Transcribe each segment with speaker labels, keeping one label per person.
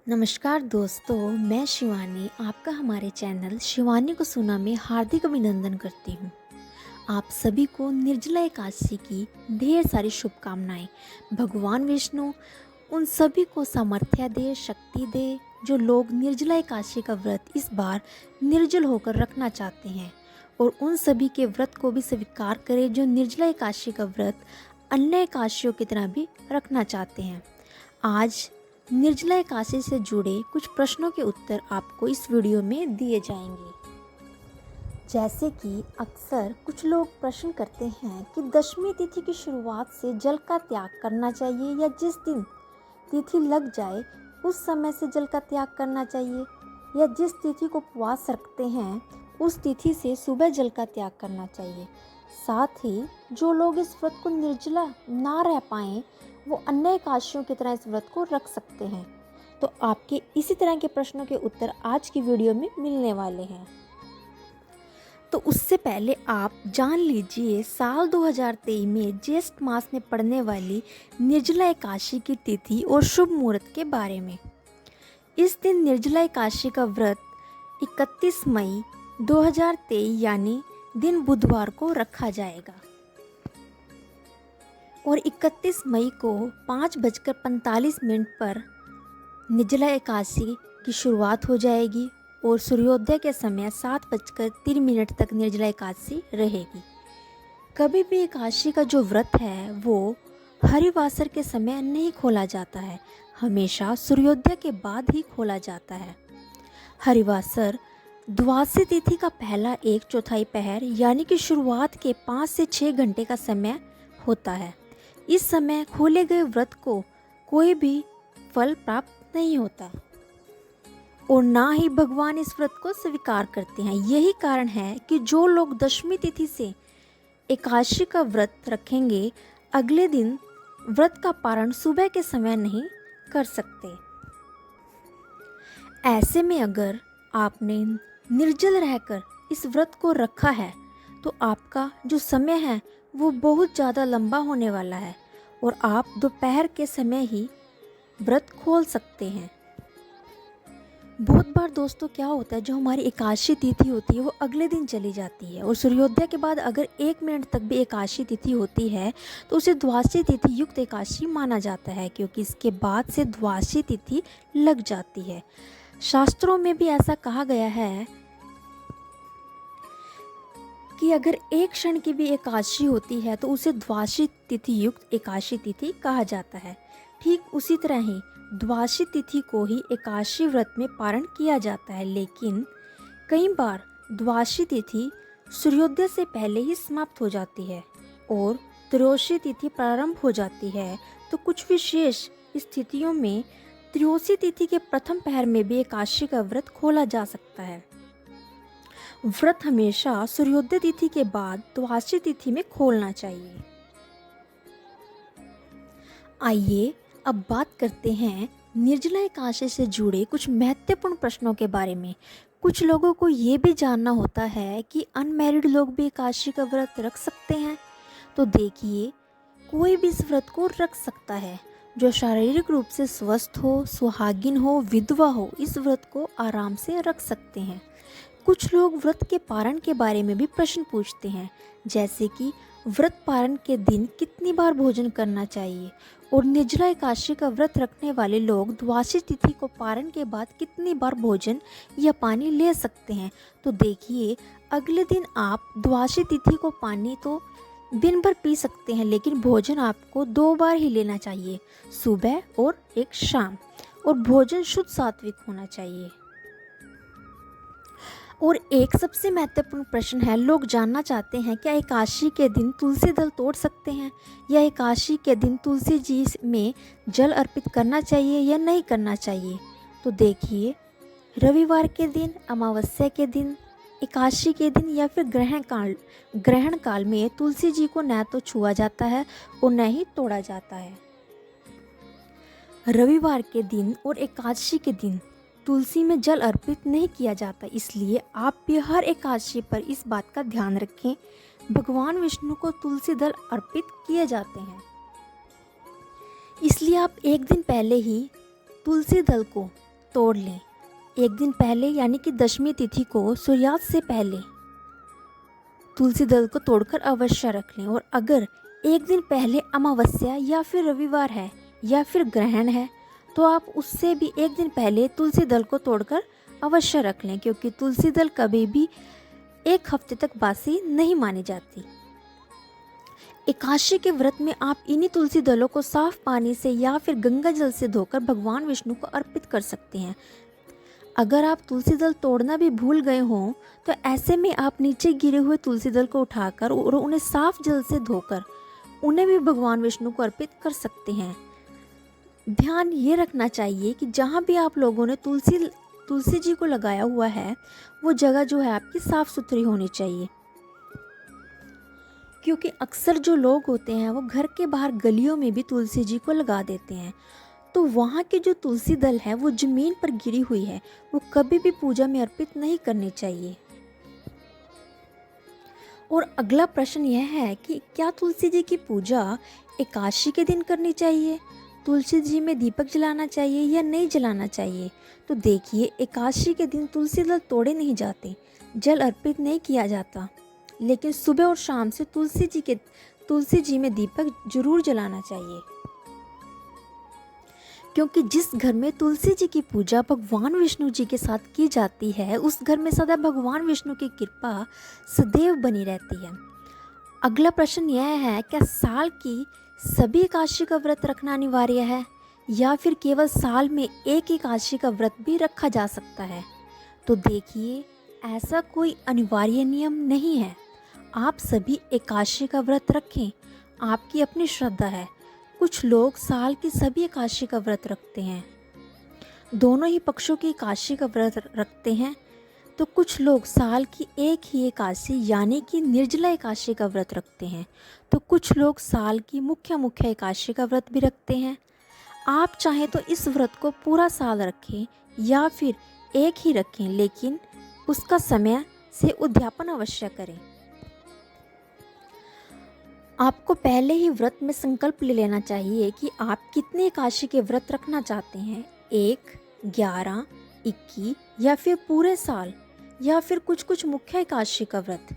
Speaker 1: नमस्कार दोस्तों, मैं शिवानी आपका हमारे चैनल शिवानी को सुना में हार्दिक अभिनंदन करती हूँ। आप सभी को निर्जला एकादशी की ढेर सारी शुभकामनाएं। भगवान विष्णु उन सभी को सामर्थ्य दे, शक्ति दे, जो लोग निर्जला एकादशी का व्रत इस बार निर्जल होकर रखना चाहते हैं, और उन सभी के व्रत को भी स्वीकार करे जो निर्जला एकादशी का व्रत अन्य एकादशियों की तरह भी रखना चाहते हैं। आज निर्जला एकादशी से जुड़े कुछ प्रश्नों के उत्तर आपको इस वीडियो में दिए जाएंगे। जैसे कि अक्सर कुछ लोग प्रश्न करते हैं कि दशमी तिथि की शुरुआत से जल का त्याग करना चाहिए या जिस दिन तिथि लग जाए उस समय से जल का त्याग करना चाहिए, या जिस तिथि को उपवास रखते हैं उस तिथि से सुबह जल का त्याग करना चाहिए। साथ ही जो लोग इस व्रत को निर्जला ना रह पाएँ वो अन्य एकादशियों की तरह इस व्रत को रख सकते हैं। तो आपके इसी तरह के प्रश्नों के उत्तर आज की वीडियो में मिलने वाले हैं। तो उससे पहले आप जान लीजिए साल 2023 में ज्येष्ठ मास में पड़ने वाली निर्जला एकादशी की तिथि और शुभ मुहूर्त के बारे में। इस दिन निर्जला एकादशी का व्रत 31 मई 2023 यानी दिन बुधवार को रखा जाएगा और 31 मई को 5:45 पर निर्जला एकादशी की शुरुआत हो जाएगी और सूर्योदय के समय 7:03 तक निर्जला एकादशी रहेगी। कभी भी एकादशी का जो व्रत है वो हरिवासर के समय नहीं खोला जाता है, हमेशा सूर्योदय के बाद ही खोला जाता है। हरिवासर द्वादशी तिथि का पहला 1/4 पहर यानी कि शुरुआत के 5 से 6 घंटे का समय होता है। इस समय खोले गए व्रत को कोई भी फल प्राप्त नहीं होता और ना ही भगवान इस व्रत को स्वीकार करते हैं। यही कारण है कि जो लोग दशमी तिथि से एकादशी का व्रत रखेंगे अगले दिन व्रत का पारण सुबह के समय नहीं कर सकते। ऐसे में अगर आपने निर्जल रहकर इस व्रत को रखा है तो आपका जो समय है वो बहुत ज़्यादा लंबा होने वाला है और आप दोपहर के समय ही व्रत खोल सकते हैं। बहुत बार दोस्तों क्या होता है, जो हमारी एकादशी तिथि होती है वो अगले दिन चली जाती है और सूर्योदय के बाद अगर 1 मिनट तक भी एकादशी तिथि होती है तो उसे द्वादशी तिथि युक्त एकादशी माना जाता है, क्योंकि इसके बाद से द्वादशी तिथि लग जाती है। शास्त्रों में भी ऐसा कहा गया है कि अगर एक क्षण की भी एकादशी होती है तो उसे द्वादशी तिथि युक्त एकादशी तिथि कहा जाता है। ठीक उसी तरह ही द्वादशी तिथि को ही एकादशी व्रत में पारण किया जाता है, लेकिन कई बार द्वादशी तिथि सूर्योदय से पहले ही समाप्त हो जाती है और त्रयोदशी तिथि प्रारंभ हो जाती है। तो कुछ विशेष स्थितियों में त्रयोदशी तिथि के प्रथम पहर में भी एकादशी का व्रत खोला जा सकता है। व्रत हमेशा सूर्योदय तिथि के बाद द्वादशी तिथि में खोलना चाहिए। आइए अब बात करते हैं निर्जला एकादशी से जुड़े कुछ महत्वपूर्ण प्रश्नों के बारे में। कुछ लोगों को ये भी जानना होता है कि अनमैरिड लोग भी एकादशी का व्रत रख सकते हैं। तो देखिए, कोई भी इस व्रत को रख सकता है। जो शारीरिक रूप से स्वस्थ हो, सुहागिन हो, विधवा हो, इस व्रत को आराम से रख सकते हैं। कुछ लोग व्रत के पारण के बारे में भी प्रश्न पूछते हैं, जैसे कि व्रत पारण के दिन कितनी बार भोजन करना चाहिए और निर्जला एकादशी का व्रत रखने वाले लोग द्वादशी तिथि को पारण के बाद कितनी बार भोजन या पानी ले सकते हैं। तो देखिए, अगले दिन आप द्वादशी तिथि को पानी तो दिन भर पी सकते हैं, लेकिन भोजन आपको 2 बार ही लेना चाहिए, सुबह और एक शाम, और भोजन शुद्ध सात्विक होना चाहिए। और एक सबसे महत्वपूर्ण प्रश्न है, लोग जानना चाहते हैं क्या एकादशी के दिन तुलसी दल तोड़ सकते हैं या एकादशी के दिन तुलसी जी में जल अर्पित करना चाहिए या नहीं करना चाहिए। तो देखिए, रविवार के दिन, अमावस्या के दिन, एकादशी के दिन या फिर ग्रहण काल में तुलसी जी को न तो छुआ जाता है और न ही तोड़ा जाता है। रविवार के दिन और एकादशी के दिन तुलसी में जल अर्पित नहीं किया जाता, इसलिए आप भी हर एकादशी पर इस बात का ध्यान रखें। भगवान विष्णु को तुलसी दल अर्पित किए जाते हैं, इसलिए आप एक दिन पहले ही तुलसी दल को तोड़ लें। एक दिन पहले यानी कि दशमी तिथि को सूर्यास्त से पहले तुलसी दल को तोड़कर अवश्य रख लें। और अगर एक दिन पहले अमावस्या या फिर रविवार है या फिर ग्रहण है तो आप उससे भी एक दिन पहले तुलसी दल को तोड़कर अवश्य रख लें, क्योंकि तुलसी दल कभी भी एक हफ्ते तक बासी नहीं मानी जाती। एकादशी के व्रत में आप इन्हीं तुलसी दलों को साफ पानी से या फिर गंगा जल से धोकर भगवान विष्णु को अर्पित कर सकते हैं। अगर आप तुलसी दल तोड़ना भी भूल गए हों तो ऐसे में आप नीचे गिरे हुए तुलसी दल को उठाकर और उन्हें साफ जल से धोकर उन्हें भी भगवान विष्णु को अर्पित कर सकते हैं। ध्यान ये रखना चाहिए कि जहाँ भी आप लोगों ने तुलसी जी को लगाया हुआ है वो जगह जो है आपकी साफ़ सुथरी होनी चाहिए, क्योंकि अक्सर जो लोग होते हैं वो घर के बाहर गलियों में भी तुलसी जी को लगा देते हैं, तो वहाँ की जो तुलसी दल है वो ज़मीन पर गिरी हुई है, वो कभी भी पूजा में अर्पित नहीं करनी चाहिए। और अगला प्रश्न यह है कि क्या तुलसी जी की पूजा एकादशी के दिन करनी चाहिए? तुलसी जी में दीपक जलाना चाहिए या नहीं जलाना चाहिए? तो देखिए, एकादशी के दिन तुलसी दल तोड़े नहीं जाते, जल अर्पित नहीं किया जाता, लेकिन सुबह और शाम से तुलसी जी में दीपक जरूर जलाना चाहिए, क्योंकि जिस घर में तुलसी जी की पूजा भगवान विष्णु जी के साथ की जाती है उस घर में सदा भगवान विष्णु की कृपा सदैव बनी रहती है। अगला प्रश्न यह है, क्या साल की सभी एकादशी का व्रत रखना अनिवार्य है या फिर केवल साल में एक एकादशी का व्रत भी रखा जा सकता है? तो देखिए, ऐसा कोई अनिवार्य नियम नहीं है। आप सभी एकादशी का व्रत रखें, आपकी अपनी श्रद्धा है। कुछ लोग साल की सभी एकादशी का व्रत रखते हैं, दोनों ही पक्षों की एकादशी का व्रत रखते हैं, तो कुछ लोग साल की एक ही एकादशी यानी कि निर्जला एकादशी का व्रत रखते हैं, तो कुछ लोग साल की मुख्य एकादशी का व्रत भी रखते हैं। आप चाहें तो इस व्रत को पूरा साल रखें या फिर एक ही रखें, लेकिन उसका समय से उद्यापन अवश्य करें। आपको पहले ही व्रत में संकल्प ले लेना चाहिए कि आप कितने एकादशी के व्रत रखना चाहते हैं, 1, 11, 21 या फिर पूरे साल, या फिर कुछ मुख्य एकादशी का व्रत।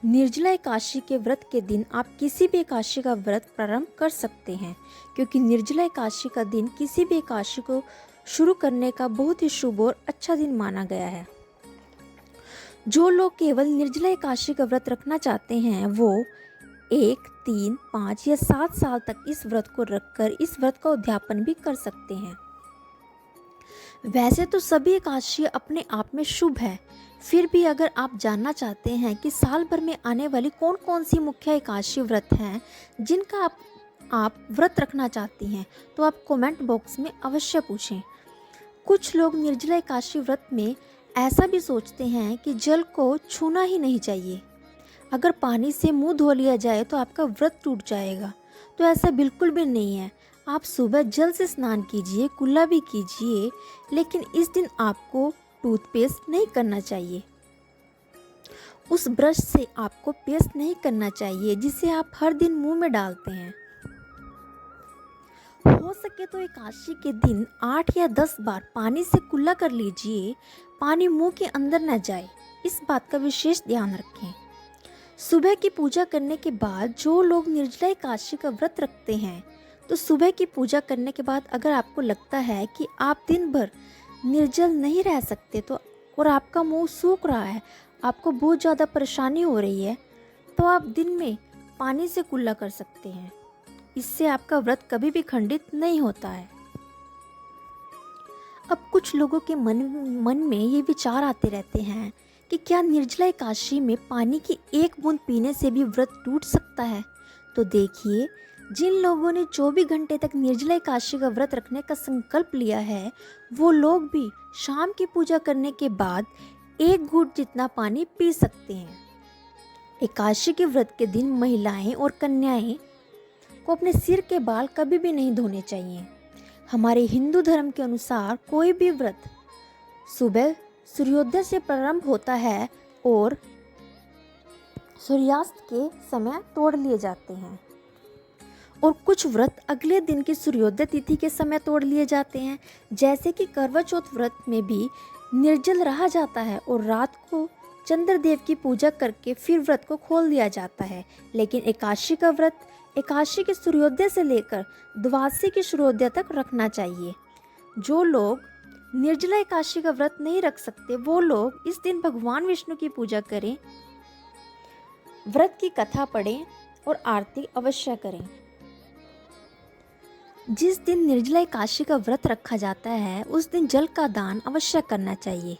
Speaker 1: निर्जला एकादशी के व्रत के दिन आप किसी भी एकादशी का व्रत प्रारंभ कर सकते हैं, क्योंकि निर्जला एकादशी का दिन किसी भी एकादशी को शुरू करने का बहुत ही शुभ और अच्छा दिन माना गया है। जो लोग केवल निर्जला एकादशी का व्रत रखना चाहते हैं वो 1, 3, 5 या 7 साल तक इस व्रत को रखकर इस व्रत का उद्यापन भी कर सकते हैं। वैसे तो सभी एकादशी अपने आप में शुभ है, फिर भी अगर आप जानना चाहते हैं कि साल भर में आने वाली कौन कौन सी मुख्य एकादशी व्रत हैं जिनका आप व्रत रखना चाहती हैं, तो आप कमेंट बॉक्स में अवश्य पूछें। कुछ लोग निर्जला एकादशी व्रत में ऐसा भी सोचते हैं कि जल को छूना ही नहीं चाहिए, अगर पानी से मुंह धो लिया जाए तो आपका व्रत टूट जाएगा। तो ऐसा बिल्कुल भी नहीं है। आप सुबह जल से स्नान कीजिए, कुल्ला भी कीजिए, लेकिन इस दिन आपको टूथपेस्ट नहीं करना चाहिए। उस ब्रश से आपको पेस्ट नहीं करना चाहिए जिसे आप हर दिन मुंह में डालते हैं। हो सके तो एकादशी के दिन 8 या 10 बार पानी से कुल्ला कर लीजिए, पानी मुंह के अंदर न जाए, इस बात का विशेष ध्यान रखें। सुबह की पूजा करने के बाद जो लोग निर्जला एकादशी का व्रत रखते हैं, तो सुबह की पूजा करने के बाद अगर आपको लगता है कि आप दिन भर निर्जल नहीं रह सकते तो और आपका मुंह सूख रहा है, आपको बहुत ज़्यादा परेशानी हो रही है, तो आप दिन में पानी से कुल्ला कर सकते हैं। इससे आपका व्रत कभी भी खंडित नहीं होता है। अब कुछ लोगों के मन में ये विचार आते रहते हैं कि क्या निर्जला एकादशी में पानी की एक बूंद पीने से भी व्रत टूट सकता है? तो देखिए, जिन लोगों ने 24 घंटे तक निर्जला एकादशी का व्रत रखने का संकल्प लिया है वो लोग भी शाम की पूजा करने के बाद 1 घूंट जितना पानी पी सकते हैं। एकादशी के व्रत के दिन महिलाएं और कन्याएं को अपने सिर के बाल कभी भी नहीं धोने चाहिए। हमारे हिंदू धर्म के अनुसार कोई भी व्रत सुबह सूर्योदय से प्रारंभ होता है और सूर्यास्त के समय तोड़ लिए जाते हैं, और कुछ व्रत अगले दिन की सूर्योदय तिथि के समय तोड़ लिए जाते हैं, जैसे कि करवा चौथ व्रत में भी निर्जल रहा जाता है और रात को चंद्रदेव की पूजा करके फिर व्रत को खोल दिया जाता है। लेकिन एकादशी का व्रत एकादशी के सूर्योदय से लेकर द्वादशी के सूर्योदय तक रखना चाहिए। जो लोग निर्जला एकादशी का व्रत नहीं रख सकते वो लोग इस दिन भगवान विष्णु की पूजा करें, व्रत की कथा पढ़ें और आरती अवश्य करें। जिस दिन निर्जला एकादशी का व्रत रखा जाता है उस दिन जल का दान अवश्य करना चाहिए।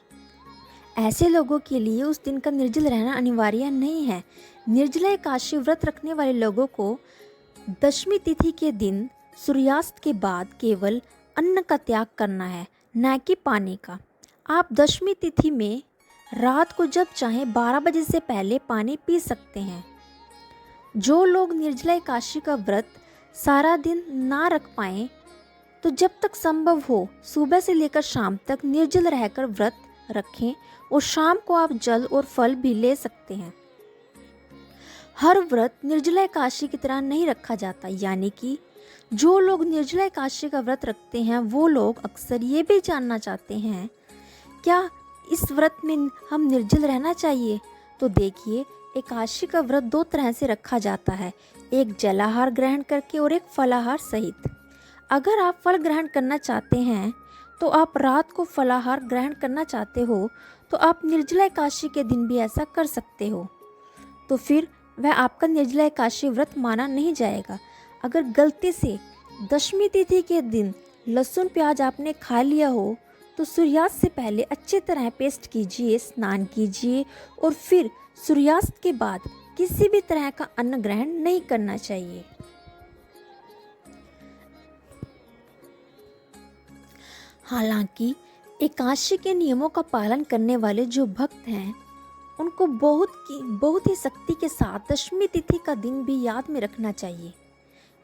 Speaker 1: ऐसे लोगों के लिए उस दिन का निर्जल रहना अनिवार्य नहीं है। निर्जला एकादशी व्रत रखने वाले लोगों को दशमी तिथि के दिन सूर्यास्त के बाद केवल अन्न का त्याग करना है, न कि पानी का। आप दशमी तिथि में रात को जब चाहें 12 बजे से पहले पानी पी सकते हैं। जो लोग निर्जला एकादशी का व्रत सारा दिन ना रख पाएँ तो जब तक संभव हो सुबह से लेकर शाम तक निर्जल रहकर व्रत रखें और शाम को आप जल और फल भी ले सकते हैं। हर व्रत निर्जला एकादशी की तरह नहीं रखा जाता, यानी कि जो लोग निर्जला एकादशी का व्रत रखते हैं वो लोग अक्सर ये भी जानना चाहते हैं क्या इस व्रत में हम निर्जल रहना चाहिए। तो देखिए, एकादशी का व्रत 2 तरह से रखा जाता है, एक जलाहार ग्रहण करके और एक फलाहार सहित। अगर आप फल ग्रहण करना चाहते हैं तो आप रात को फलाहार ग्रहण करना चाहते हो तो आप निर्जला एकादशी के दिन भी ऐसा कर सकते हो, तो फिर वह आपका निर्जला एकादशी व्रत माना नहीं जाएगा। अगर गलती से दशमी तिथि के दिन लहसुन प्याज आपने खा लिया हो तो सूर्यास्त से पहले अच्छी तरह पेस्ट कीजिए, स्नान कीजिए और फिर सूर्यास्त के बाद किसी भी तरह का अन्न ग्रहण नहीं करना चाहिए। हालांकि एकादशी के नियमों का पालन करने वाले जो भक्त हैं उनको बहुत ही सख्ती के साथ दशमी तिथि का दिन भी याद में रखना चाहिए।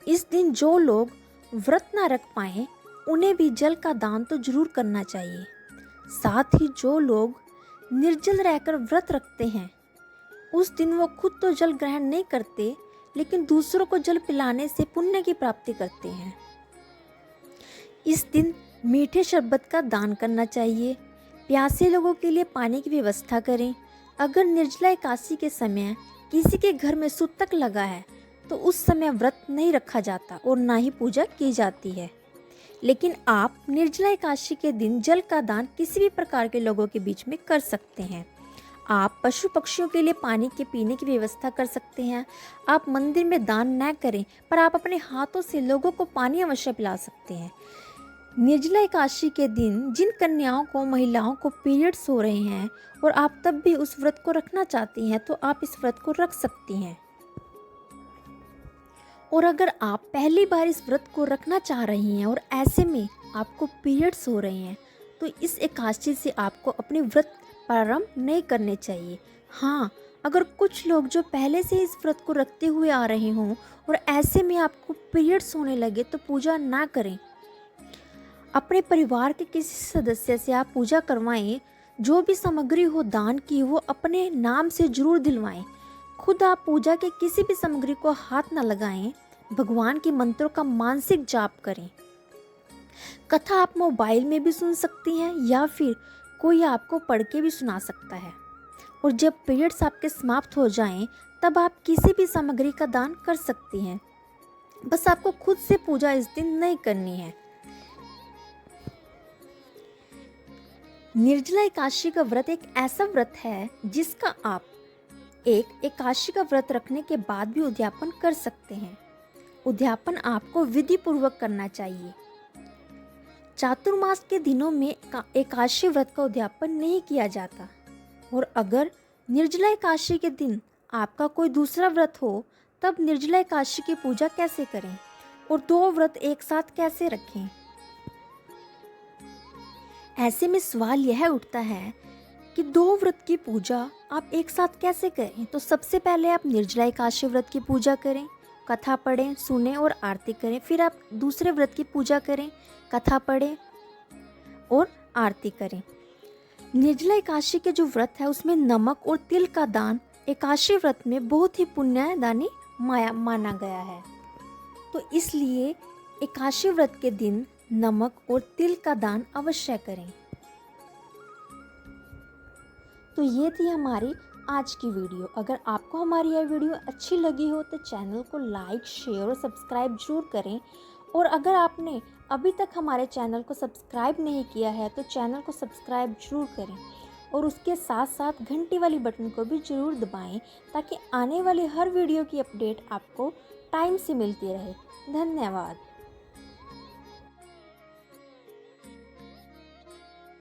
Speaker 1: इस दिन जो लोग व्रत ना रख पाएँ उन्हें भी जल का दान तो जरूर करना चाहिए। साथ ही जो लोग निर्जल रहकर व्रत रखते हैं उस दिन वो खुद तो जल ग्रहण नहीं करते लेकिन दूसरों को जल पिलाने से पुण्य की प्राप्ति करते हैं। इस दिन मीठे शरबत का दान करना चाहिए। प्यासे लोगों के लिए पानी की व्यवस्था करें। अगर निर्जला एकादशी के समय किसी के घर में सूतक लगा है तो उस समय व्रत नहीं रखा जाता और ना ही पूजा की जाती है। लेकिन आप निर्जला एकादशी के दिन जल का दान किसी भी प्रकार के लोगों के बीच में कर सकते हैं। आप पशु पक्षियों के लिए पानी के पीने की व्यवस्था कर सकते हैं। आप मंदिर में दान न करें पर आप अपने हाथों से लोगों को पानी अवश्य पिला सकते हैं। निर्जला एकादशी के दिन जिन कन्याओं को महिलाओं को पीरियड्स हो रहे हैं और आप तब भी उस व्रत को रखना चाहती हैं तो आप इस व्रत को रख सकती हैं। और अगर आप पहली बार इस व्रत को रखना चाह रही हैं और ऐसे में आपको पीरियड्स हो रहे हैं तो इस एकादशी से आपको अपने व्रत प्रारंभ नहीं करने चाहिए। हाँ, अगर कुछ लोग जो पहले से इस व्रत को रखते हुए आ रहे हों और ऐसे में आपको पीरियड्स होने लगे तो पूजा ना करें। अपने परिवार के किसी सदस्य से आप पूजा करवाएं। जो भी सामग्री हो दान की वो अपने नाम से जरूर दिलवाएं। खुद आप पूजा के किसी भी सामग्री को हाथ न लगाएं। भगवान के मंत्रों का मानसिक जाप करें। कथा आप मोबाइल में भी सुन सकती हैं या फिर कोई आपको पढ़ के भी सुना सकता है। और जब पीरियड्स आपके समाप्त हो जाएं तब आप किसी भी सामग्री का दान कर सकती हैं। बस आपको खुद से पूजा इस दिन नहीं करनी है। निर्जला एकादशी का व्रत एक ऐसा व्रत है जिसका आप एक एकादशी का व्रत रखने के बाद भी उद्यापन कर सकते हैं। उद्यापन आपको विधि पूर्वक करना चाहिए। चातुर्मास के दिनों में एकादशी व्रत का उद्यापन नहीं किया जाता। और अगर निर्जला एकादशी के दिन आपका कोई दूसरा व्रत हो तब निर्जला एकादशी की पूजा कैसे करें और 2 व्रत एक साथ कैसे रखें। ऐसे में सवाल यह उठता है कि 2 व्रत की पूजा आप एक साथ कैसे करें। तो सबसे पहले आप निर्जला एकादशी व्रत की पूजा करें, कथा पढ़ें, सुने और आरती करें। फिर आप दूसरे व्रत की पूजा करें, कथा पढ़ें और आरती करें। निर्जला एकादशी के जो व्रत है उसमें नमक और तिल का दान एकादशी व्रत में बहुत ही पुण्यदानी माना गया है। तो इसलिए एकादशी व्रत के दिन नमक और तिल का दान अवश्य करें। तो ये थी हमारी आज की वीडियो। अगर आपको हमारी यह वीडियो अच्छी लगी हो तो चैनल को लाइक, शेयर और सब्सक्राइब जरूर करें। और अगर आपने अभी तक हमारे चैनल को सब्सक्राइब नहीं किया है तो चैनल को सब्सक्राइब जरूर करें और उसके साथ साथ घंटी वाली बटन को भी ज़रूर दबाएं ताकि आने वाली हर वीडियो की अपडेट आपको टाइम से मिलती रहे। धन्यवाद।